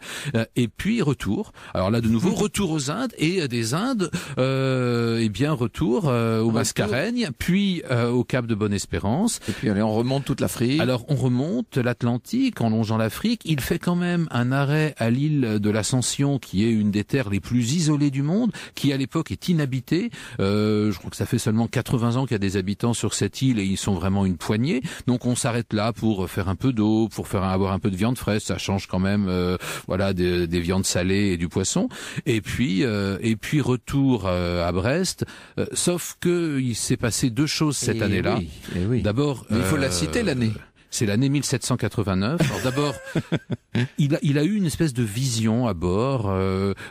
E: et puis retour. Alors là de nouveau retour aux Indes, et des Indes, retour au Mascareigne, puis au Cap de Bonne-Espérance.
C: Et puis allez, on remonte toute l'Afrique.
E: Alors on remonte l'Atlantique en longeant l'Afrique. Il fait quand même un arrêt à l'île de l'Ascension, qui est une des terres les plus isolées du monde, qui à l'époque est inhabitée. Je crois que ça fait seulement 80 ans qu'il y a des habitants sur cette île, et ils sont vraiment une poignée. Donc on s'arrête là pour faire un peu d'eau, pour avoir un peu de viande fraîche. Ça change quand même, des viandes salées et du poisson. Et puis retour à Brest. Sauf que il s'est passé deux choses cette année-là.
C: Oui.
E: D'abord,
C: il faut la citer l'année.
E: C'est l'année 1789. Alors d'abord, il a eu une espèce de vision à bord.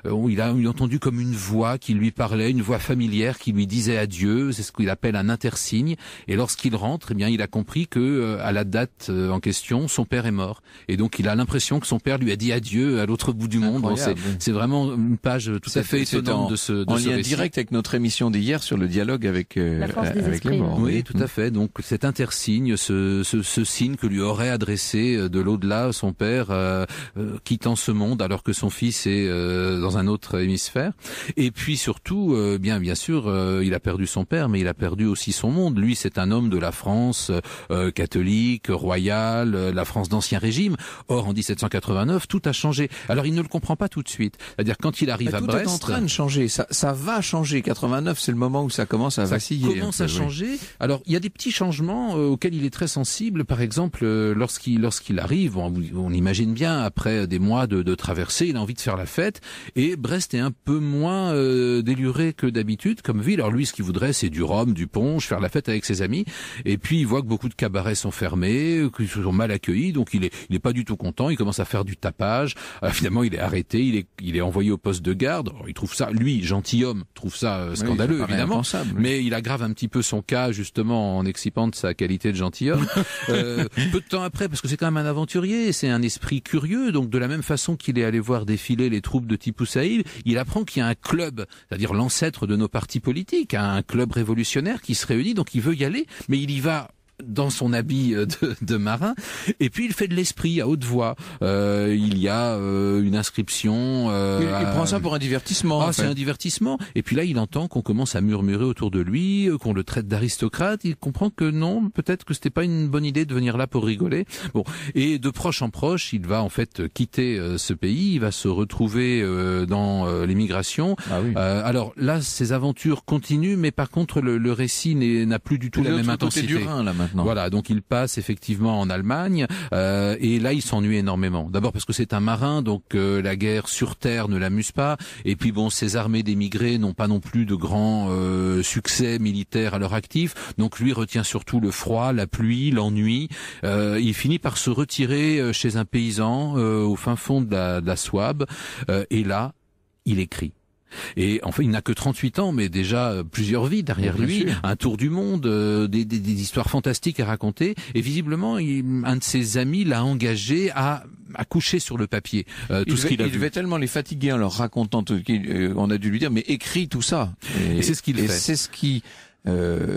E: Il a entendu comme une voix qui lui parlait, une voix familière qui lui disait adieu. C'est ce qu'il appelle un intersigne. Et lorsqu'il rentre, il a compris que à la date en question, son père est mort. Et donc il a l'impression que son père lui a dit adieu à l'autre bout du monde. Bon, c'est vraiment une page tout à fait étonnante de ce
C: en lien
E: récit.
C: Direct avec notre émission d'hier sur le dialogue avec les morts.
E: Oui, tout à fait. Donc cet intersigne, ce signe que lui aurait adressé de l'au-delà son père quittant ce monde alors que son fils est dans un autre hémisphère. Et puis surtout, bien sûr, il a perdu son père, mais il a perdu aussi son monde. Lui, c'est un homme de la France catholique, royale, la France d'Ancien Régime. Or, en 1789, tout a changé. Alors, il ne le comprend pas tout de suite. C'est-à-dire, quand il arrive à Brest...
C: Tout est en train de changer. Ça va changer. 89, c'est le moment où ça commence à vaciller.
E: Ça commence à changer. Alors, il y a des petits changements auxquels il est très sensible. Par exemple, exemple, lorsqu'il arrive, on imagine bien, après des mois de traversée, il a envie de faire la fête, et Brest est un peu moins déluré que d'habitude comme ville. Alors lui, ce qu'il voudrait, c'est du rhum, du punch, faire la fête avec ses amis, et puis il voit que beaucoup de cabarets sont fermés, qu'ils sont mal accueillis, donc il est pas du tout content, il commence à faire du tapage. Finalement, il est arrêté, il est envoyé au poste de garde. Alors, il trouve ça, lui, gentilhomme, trouve ça scandaleux, évidemment, mais il aggrave un petit peu son cas, justement, en excipant de sa qualité de gentilhomme. Peu de temps après, parce que c'est quand même un aventurier, c'est un esprit curieux, donc de la même façon qu'il est allé voir défiler les troupes de Tipu Saïb, il apprend qu'il y a un club, c'est-à-dire l'ancêtre de nos partis politiques, un club révolutionnaire qui se réunit, donc il veut y aller, mais il y va dans son habit de marin, et puis il fait de l'esprit à haute voix. Il y a une inscription.
C: Il prend ça pour un divertissement.
E: Ah, c'est un divertissement. Et puis là, il entend qu'on commence à murmurer autour de lui, qu'on le traite d'aristocrate. Il comprend que non, peut-être que c'était pas une bonne idée de venir là pour rigoler. Bon, et de proche en proche, il va en fait quitter ce pays. Il va se retrouver dans l'émigration.
C: Ah oui.
E: Alors là, ses aventures continuent, mais par contre, le récit n'a plus du tout la même intensité.
C: Du Rhin, là, maintenant.
E: Voilà, donc il passe effectivement en Allemagne, et là il s'ennuie énormément. D'abord parce que c'est un marin, donc la guerre sur terre ne l'amuse pas, et puis bon, ces armées d'émigrés n'ont pas non plus de grands succès militaires à leur actif, donc lui retient surtout le froid, la pluie, l'ennui. Il finit par se retirer chez un paysan au fin fond de la Souabe, et là il écrit. Et enfin, il n'a que 38 ans, mais déjà plusieurs vies derrière lui, un tour du monde, des histoires fantastiques à raconter. Et visiblement, un de ses amis l'a engagé à coucher sur le papier tout ce qu'il a vu.
C: Il devait tellement les fatiguer en leur racontant tout qu'on a dû lui dire, mais écris tout ça.
E: Et c'est ce qu'il fait.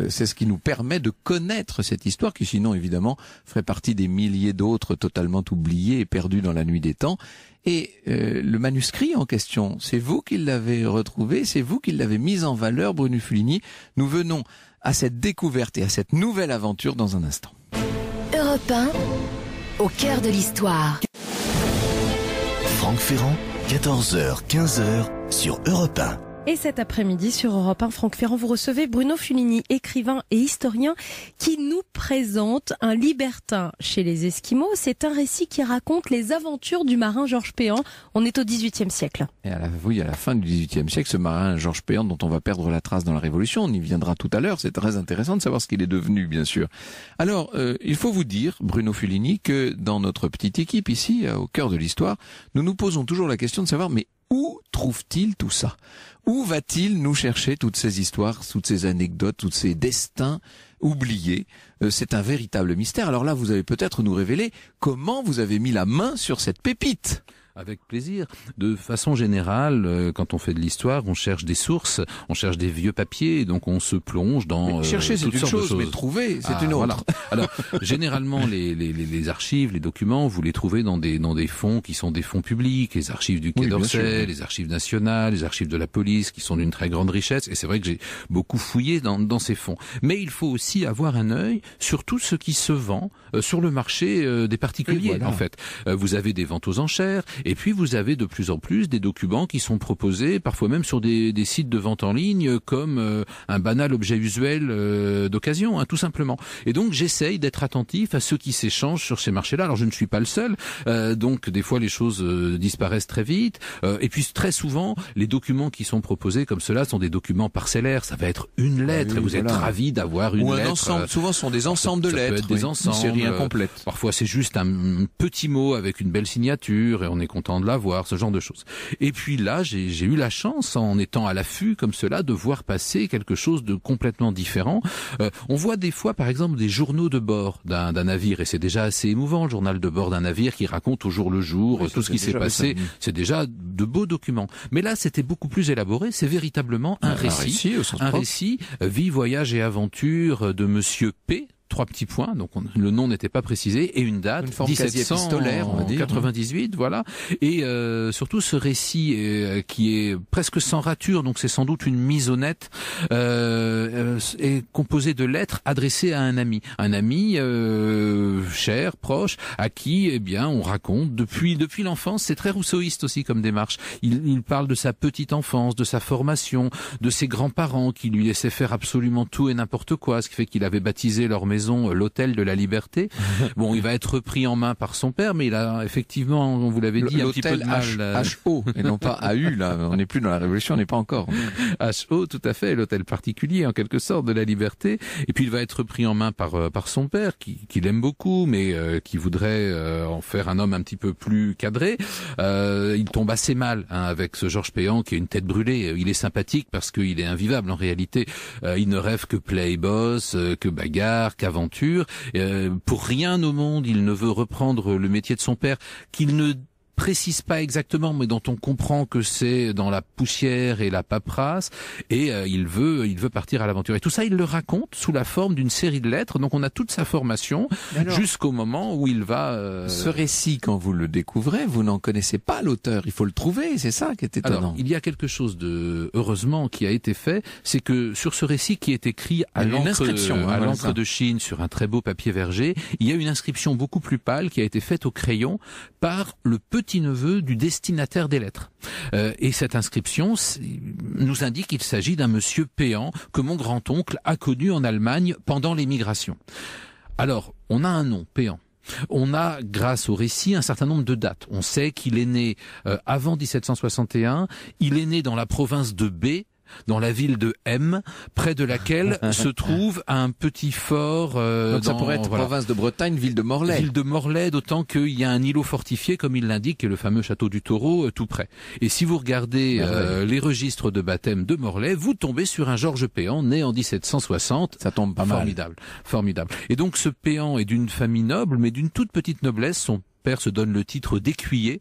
C: C'est ce qui nous permet de connaître cette histoire qui sinon évidemment ferait partie des milliers d'autres totalement oubliés et perdus dans la nuit des temps. Et le manuscrit en question, c'est vous qui l'avez retrouvé, c'est vous qui l'avez mis en valeur, Bruno Fulini. Nous venons à cette découverte et à cette nouvelle aventure dans un instant.
D: Europe 1, au cœur de l'histoire.
A: Franck Ferrand, 14h, 15h sur Europe 1.
B: Et cet après-midi sur Europe 1, Franck Ferrand, vous recevez Bruno Fulini, écrivain et historien, qui nous présente Un libertin chez les Esquimaux. C'est un récit qui raconte les aventures du marin Georges Péan. On est au XVIIIe siècle.
C: Et à la fin du XVIIIe siècle, ce marin Georges Péan, dont on va perdre la trace dans la Révolution, on y viendra tout à l'heure. C'est très intéressant de savoir ce qu'il est devenu, bien sûr. Alors, il faut vous dire, Bruno Fulini, que dans notre petite équipe ici, au cœur de l'histoire, nous nous posons toujours la question de savoir, mais où trouve-t-il tout ça ? Où va-t-il nous chercher toutes ces histoires, toutes ces anecdotes, tous ces destins oubliés ? C'est un véritable mystère. Alors là, vous allez peut-être nous révéler comment vous avez mis la main sur cette pépite.
E: Avec plaisir. De façon générale, quand on fait de l'histoire, on cherche des sources, on cherche des vieux papiers, donc on se plonge dans
C: chercher, c'est une chose, mais trouver, c'est une autre.
E: Voilà. Alors, généralement, les archives, les documents, vous les trouvez dans des fonds qui sont des fonds publics, les archives du Quai d'Orsay, les archives nationales, les archives de la police, qui sont d'une très grande richesse. Et c'est vrai que j'ai beaucoup fouillé dans ces fonds. Mais il faut aussi avoir un œil sur tout ce qui se vend sur le marché des particuliers. Voilà. En fait, vous avez des ventes aux enchères. Et puis vous avez de plus en plus des documents qui sont proposés, parfois même sur des sites de vente en ligne, comme un banal objet usuel d'occasion, tout simplement. Et donc j'essaye d'être attentif à ceux qui s'échangent sur ces marchés-là. Alors je ne suis pas le seul, donc des fois les choses disparaissent très vite. Et puis très souvent, les documents qui sont proposés comme cela sont des documents parcellaires. Ça va être une lettre, et vous êtes ravi d'avoir une lettre.
C: Ensemble. Souvent ce sont des ensembles de lettres,
E: des ensembles,
C: une série incomplète.
E: Parfois c'est juste un petit mot avec une belle signature, et on est content de l'avoir, ce genre de choses. Et puis là, j'ai eu la chance, en étant à l'affût comme cela, de voir passer quelque chose de complètement différent. On voit des fois, par exemple, des journaux de bord d'un navire, et c'est déjà assez émouvant, le journal de bord d'un navire qui raconte au jour le jour tout ce qui s'est passé. C'est déjà de beaux documents. Mais là, c'était beaucoup plus élaboré. C'est véritablement un récit, Vie, voyage et aventure de Monsieur P. 3 petits points, donc le nom n'était pas précisé, et une date, 1798, voilà. Et surtout ce récit qui est presque sans rature, donc c'est sans doute une mise au net, est composé de lettres adressées à un ami cher, proche, à qui, eh bien, on raconte depuis l'enfance. C'est très rousseauiste aussi comme démarche. Il parle de sa petite enfance, de sa formation, de ses grands-parents qui lui laissaient faire absolument tout et n'importe quoi, ce qui fait qu'il avait baptisé leur maison maison l'hôtel de la Liberté. Bon, il va être repris en main par son père, mais il a effectivement, vous l'avez dit, un petit peu de mal.
C: HO, et non pas AU, là. On n'est plus dans la Révolution, on n'est pas encore.
E: HO, tout à fait, l'hôtel particulier, en quelque sorte, de la Liberté. Et puis il va être repris en main par son père, qui l'aime beaucoup, mais qui voudrait en faire un homme un petit peu plus cadré. Il tombe assez mal avec ce Georges Péan, qui a une tête brûlée. Il est sympathique parce qu'il est invivable en réalité. Il ne rêve que play boss, que bagarre, qu'aventure. Pour rien au monde, il ne veut reprendre le métier de son père, qu'il ne précise pas exactement, mais dont on comprend que c'est dans la poussière et la paperasse, et il veut partir à l'aventure. Et tout ça, il le raconte sous la forme d'une série de lettres. Donc on a toute sa formation jusqu'au moment où il va...
C: Ce récit, quand vous le découvrez, vous n'en connaissez pas l'auteur. Il faut le trouver, c'est ça qui est étonnant.
E: Alors, il y a quelque chose de, heureusement, qui a été fait, c'est que sur ce récit qui est écrit à l'encre de Chine, sur un très beau papier verger, il y a une inscription beaucoup plus pâle qui a été faite au crayon par le petit-neveu du destinataire des lettres. Et cette inscription nous indique qu'il s'agit d'un monsieur Péan que mon grand-oncle a connu en Allemagne pendant l'émigration. Alors, on a un nom, Péan. On a, grâce au récit, un certain nombre de dates. On sait qu'il est né avant 1761, il est né dans la province de B, dans la ville de M, près de laquelle se trouve un petit fort...
C: Donc ça pourrait être province de Bretagne, ville de Morlaix.
E: Ville de Morlaix, d'autant qu'il y a un îlot fortifié, comme il l'indique, qui est le fameux château du Taureau, tout près. Et si vous regardez les registres de baptême de Morlaix, vous tombez sur un Georges Péan, né en 1760.
C: Ça tombe pas mal.
E: Formidable. Et donc ce Péan est d'une famille noble, mais d'une toute petite noblesse. Son père se donne le titre d'écuyer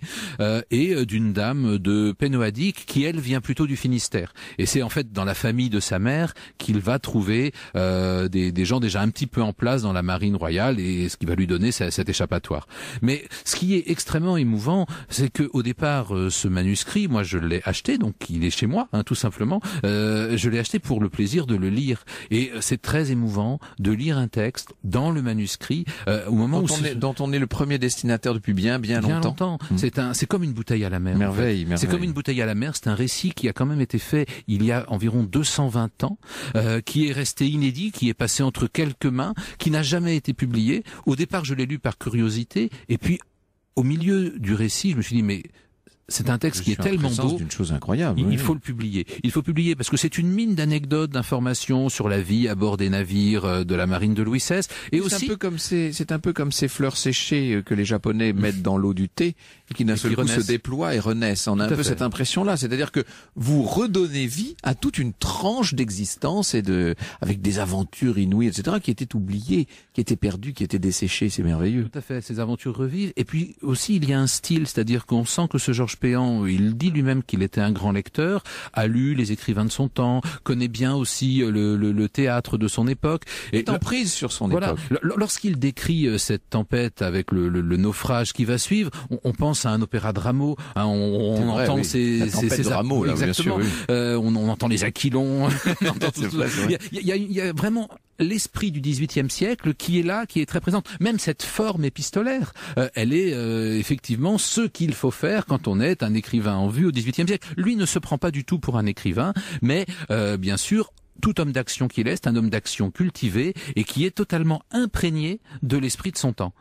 E: et d'une dame de Pénoadic qui, elle, vient plutôt du Finistère. Et c'est en fait dans la famille de sa mère qu'il va trouver des gens déjà un petit peu en place dans la marine royale, et ce qui va lui donner cet échappatoire. Mais ce qui est extrêmement émouvant, c'est que au départ, ce manuscrit, moi je l'ai acheté, donc il est chez moi, tout simplement. Je l'ai acheté pour le plaisir de le lire. Et c'est très émouvant de lire un texte dans le manuscrit au moment
C: dont on est le premier destinataire depuis bien longtemps.
E: C'est comme une bouteille à la mer.
C: Merveille.
E: C'est comme une bouteille à la mer. C'est un récit qui a quand même été fait il y a environ 220 ans, qui est resté inédit, qui est passé entre quelques mains, qui n'a jamais été publié. Au départ, je l'ai lu par curiosité, et puis au milieu du récit, je me suis dit mais c'est un texte qui est tellement beau,
C: d'une chose incroyable.
E: Il faut le publier. Il faut publier parce que c'est une mine d'anecdotes, d'informations sur la vie à bord des navires de la marine de Louis XVI. Et aussi,
C: c'est un peu comme ces fleurs séchées que les Japonais mettent dans l'eau du thé et qui d'un seul coup se déploient et renaissent. On a un peu cette impression-là, c'est-à-dire que vous redonnez vie à toute une tranche d'existence avec des aventures inouïes, etc., qui étaient oubliées, qui étaient perdues, qui étaient desséchées. C'est merveilleux.
E: Tout à fait. Ces aventures revivent. Et puis aussi, il y a un style, c'est-à-dire qu'on sent que ce Georges Péan, il dit lui-même qu'il était un grand lecteur, a lu les écrivains de son temps, connaît bien aussi le théâtre de son époque.
C: Et est en prise sur son époque.
E: Lorsqu'il décrit cette tempête avec le naufrage qui va suivre, on pense à un opéra de Rameau. On entend ces
C: de Rameau, là,
E: exactement.
C: Bien sûr, oui.
E: On entend les Aquilons. Il y a vraiment l'esprit du XVIIIe siècle qui est là, qui est très présente. Même cette forme épistolaire, elle est effectivement ce qu'il faut faire quand on est un écrivain en vue au XVIIIe siècle. Lui ne se prend pas du tout pour un écrivain, mais bien sûr, tout homme d'action qu'il est, c'est un homme d'action cultivé et qui est totalement imprégné de l'esprit de son temps.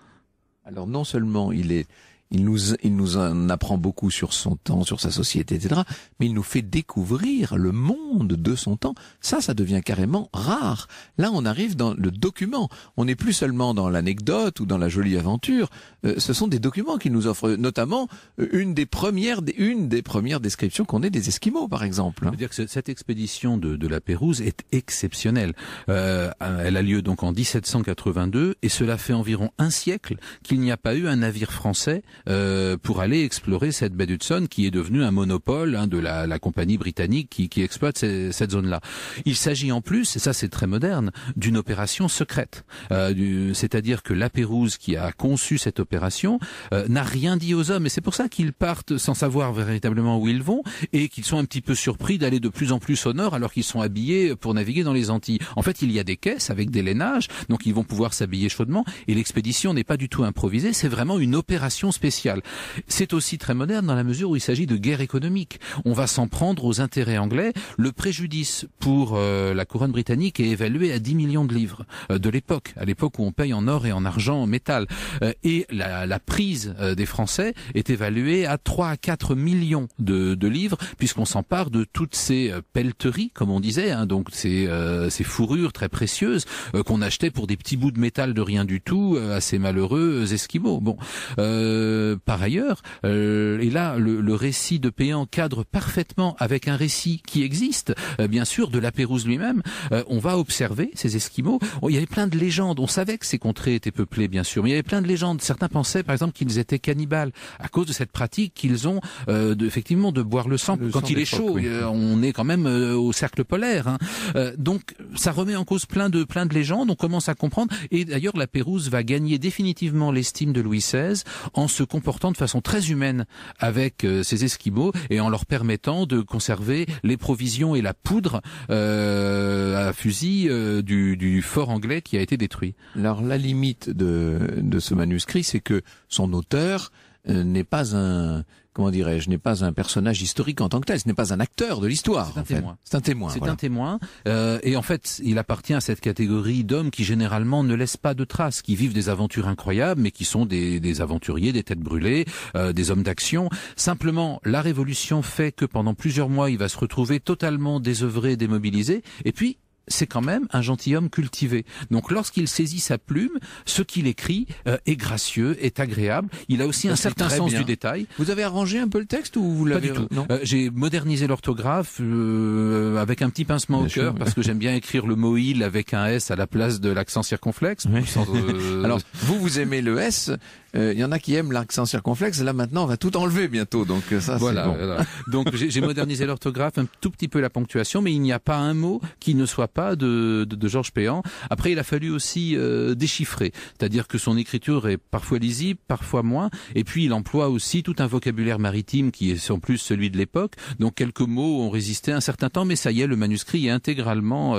C: Alors non seulement il nous en apprend beaucoup sur son temps, sur sa société, etc., mais il nous fait découvrir le monde de son temps. Ça devient carrément rare. Là, on arrive dans le document. On n'est plus seulement dans l'anecdote ou dans la jolie aventure. Ce sont des documents qu'il nous offre, notamment une des premières descriptions qu'on ait des Esquimaux, par exemple.
E: Je veux dire que cette expédition de la Pérouse est exceptionnelle. Elle a lieu donc en 1782, et cela fait environ un siècle qu'il n'y a pas eu un navire français pour aller explorer cette baie d'Hudson qui est devenue un monopole de la compagnie britannique qui exploite cette zone-là. Il s'agit en plus, et ça c'est très moderne, d'une opération secrète. C'est-à-dire que la Pérouse qui a conçu cette opération n'a rien dit aux hommes, et c'est pour ça qu'ils partent sans savoir véritablement où ils vont et qu'ils sont un petit peu surpris d'aller de plus en plus au nord alors qu'ils sont habillés pour naviguer dans les Antilles. En fait, il y a des caisses avec des lainages, donc ils vont pouvoir s'habiller chaudement, et l'expédition n'est pas du tout improvisée, c'est vraiment une opération spéciale. spécial. C'est aussi très moderne dans la mesure où il s'agit de guerre économique. On va s'en prendre aux intérêts anglais. Le préjudice pour la couronne britannique est évalué à 10 millions de livres de l'époque, à l'époque où on paye en or et en argent, en métal. Et la prise des Français est évaluée à 3 à 4 millions de livres, puisqu'on s'empare de toutes ces pelleteries, comme on disait, hein, donc ces fourrures très précieuses qu'on achetait pour des petits bouts de métal de rien du tout à ces malheureux esquimaux. Bon, par ailleurs, et là le récit de Péan cadre parfaitement avec un récit qui existe, bien sûr, de La Pérouse lui-même. On va observer ces esquimaux. Il y avait plein de légendes. On savait que ces contrées étaient peuplées, bien sûr, mais il y avait plein de légendes. Certains pensaient, par exemple, qu'ils étaient cannibales à cause de cette pratique qu'ils ont effectivement de boire le sang quand il est chaud. Oui. On est quand même au cercle polaire, hein. Donc ça remet en cause plein de légendes. On commence à comprendre. Et d'ailleurs, La Pérouse va gagner définitivement l'estime de Louis XVI en se comportant de façon très humaine avec ces esquimaux et en leur permettant de conserver les provisions et la poudre à fusil du fort anglais qui a été détruit.
C: Alors la limite de ce manuscrit, c'est que son auteur n'est pas un personnage historique en tant que tel, ce n'est pas un acteur de l'histoire.
E: C'est un témoin.
C: C'est un témoin.
E: C'est un témoin. Et en fait, il appartient à cette catégorie d'hommes qui généralement ne laissent pas de traces, qui vivent des aventures incroyables, mais qui sont des aventuriers, des têtes brûlées, des hommes d'action. Simplement, la Révolution fait que pendant plusieurs mois, il va se retrouver totalement désœuvré, démobilisé, et puis c'est quand même un gentilhomme cultivé. Donc lorsqu'il saisit sa plume, ce qu'il écrit est gracieux, est agréable. Il a aussi un certain sens du détail.
C: Vous avez arrangé un peu le texte ou vous l'avez...
E: Pas du tout. J'ai modernisé l'orthographe avec un petit pincement au cœur parce que j'aime bien écrire le mot il avec un S à la place de l'accent circonflexe.
C: Oui. Alors vous aimez le S. Il y en a qui aiment l'accent circonflexe. Là maintenant, on va tout enlever bientôt. Donc ça,
E: voilà,
C: c'est bon.
E: Voilà. Donc j'ai modernisé l'orthographe, un tout petit peu la ponctuation, mais il n'y a pas un mot qui ne soit pas de Georges Péan. Après, il a fallu aussi déchiffrer, c'est-à-dire que son écriture est parfois lisible, parfois moins. Et puis il emploie aussi tout un vocabulaire maritime qui est en plus celui de l'époque. Donc quelques mots ont résisté un certain temps, mais ça y est, le manuscrit est intégralement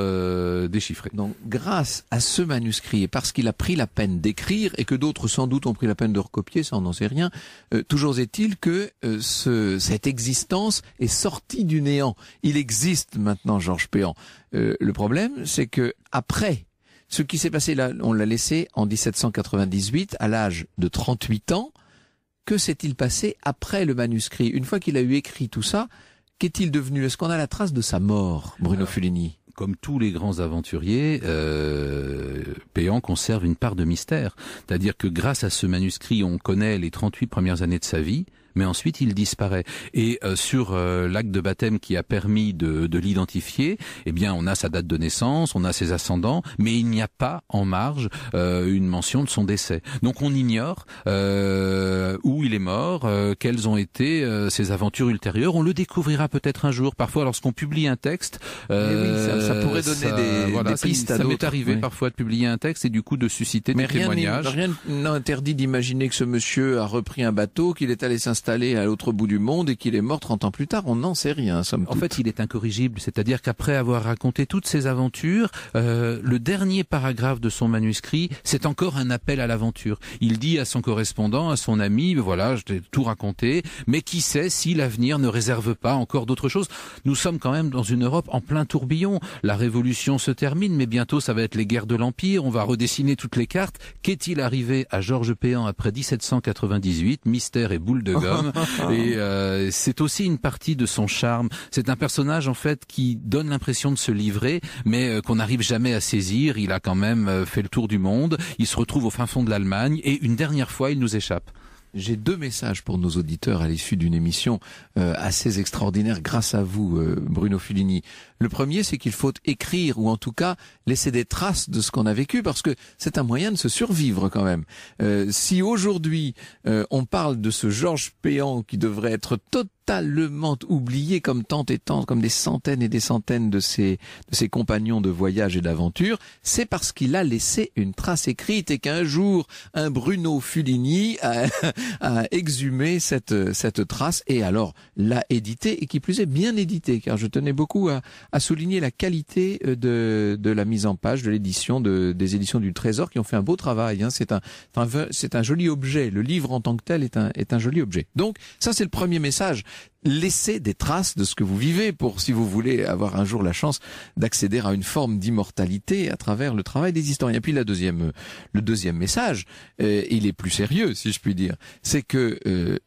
E: déchiffré.
C: Donc grâce à ce manuscrit et parce qu'il a pris la peine d'écrire et que d'autres sans doute ont pris la peine de recopier, ça on n'en sait rien. Toujours est-il que cette existence est sortie du néant. Il existe maintenant, Georges Péan. Le problème, c'est que après ce qui s'est passé là, on l'a laissé en 1798 à l'âge de 38 ans. Que s'est-il passé après le manuscrit? Une fois qu'il a eu écrit tout ça, qu'est-il devenu? Est-ce qu'on a la trace de sa mort, Bruno Fulini?
E: Comme tous les grands aventuriers, Péan conserve une part de mystère. C'est-à-dire que grâce à ce manuscrit, on connaît les 38 premières années de sa vie, mais ensuite il disparaît. Et sur l'acte de baptême qui a permis de l'identifier, eh bien on a sa date de naissance, on a ses ascendants, mais il n'y a pas en marge une mention de son décès. Donc on ignore où il est mort, quelles ont été ses aventures ultérieures. On le découvrira peut-être un jour. Parfois, lorsqu'on publie un texte,
C: ça pourrait donner des pistes à d'autres.
E: Ça m'est arrivé parfois de publier un texte et du coup de susciter des témoignages.
C: Rien n'interdit d'imaginer que ce monsieur a repris un bateau, qu'il est allé s'installer à l'autre bout du monde et qu'il est mort 30 ans plus tard. On n'en sait rien, somme toute.
E: En fait, il est incorrigible. C'est-à-dire qu'après avoir raconté toutes ses aventures, le dernier paragraphe de son manuscrit, c'est encore un appel à l'aventure. Il dit à son correspondant, à son ami, voilà, je t'ai tout raconté, mais qui sait si l'avenir ne réserve pas encore d'autres choses. Nous sommes quand même dans une Europe en plein tourbillon. La Révolution se termine, mais bientôt ça va être les guerres de l'Empire. On va redessiner toutes les cartes. Qu'est-il arrivé à Georges Péan après 1798? Mystère et boule de gomme. Et c'est aussi une partie de son charme. C'est un personnage en fait qui donne l'impression de se livrer, mais qu'on n'arrive jamais à saisir. Il a quand même fait le tour du monde. Il se retrouve au fin fond de l'Allemagne et une dernière fois, il nous échappe.
C: J'ai 2 messages pour nos auditeurs à l'issue d'une émission assez extraordinaire grâce à vous, Bruno Fulini. Le premier, c'est qu'il faut écrire ou en tout cas laisser des traces de ce qu'on a vécu parce que c'est un moyen de se survivre quand même. Si aujourd'hui on parle de ce Georges Péan qui devrait être totalement totalement oublié comme tant et tant, comme des centaines et des centaines de ses compagnons de voyage et d'aventure, c'est parce qu'il a laissé une trace écrite et qu'un jour, un Bruno Fulini a exhumé cette trace et alors l'a édité et qui plus est bien édité, car je tenais beaucoup à souligner la qualité de la mise en page de l'édition des éditions du Trésor qui ont fait un beau travail. Hein. C'est un joli objet. Le livre en tant que tel est un joli objet. Donc ça c'est le premier message. Laissez des traces de ce que vous vivez pour, si vous voulez avoir un jour la chance d'accéder à une forme d'immortalité à travers le travail des historiens. Et puis le deuxième message, il est plus sérieux si je puis dire, c'est que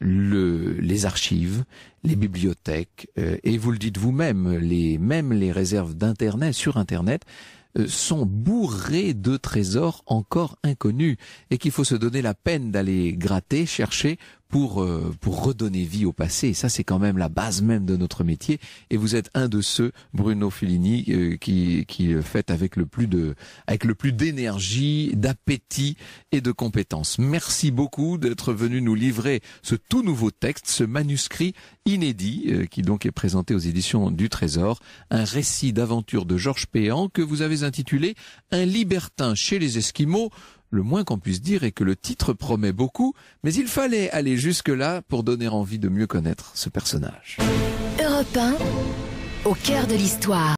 C: les archives, les bibliothèques, et vous le dites vous-même, même les réserves d'internet, sur internet, sont bourrés de trésors encore inconnus et qu'il faut se donner la peine d'aller gratter, chercher pour redonner vie au passé. Et ça, c'est quand même la base même de notre métier. Et vous êtes un de ceux, Bruno Fulini, qui le fait avec le plus d'énergie, d'appétit et de compétences. Merci beaucoup d'être venu nous livrer ce tout nouveau texte, ce manuscrit inédit, qui donc est présenté aux éditions du Trésor, un récit d'aventure de Georges Péan que vous avez intitulé Un libertin chez les Esquimaux. Le moins qu'on puisse dire est que le titre promet beaucoup, mais il fallait aller jusque-là pour donner envie de mieux connaître ce personnage.
D: Europe 1, au cœur de l'histoire.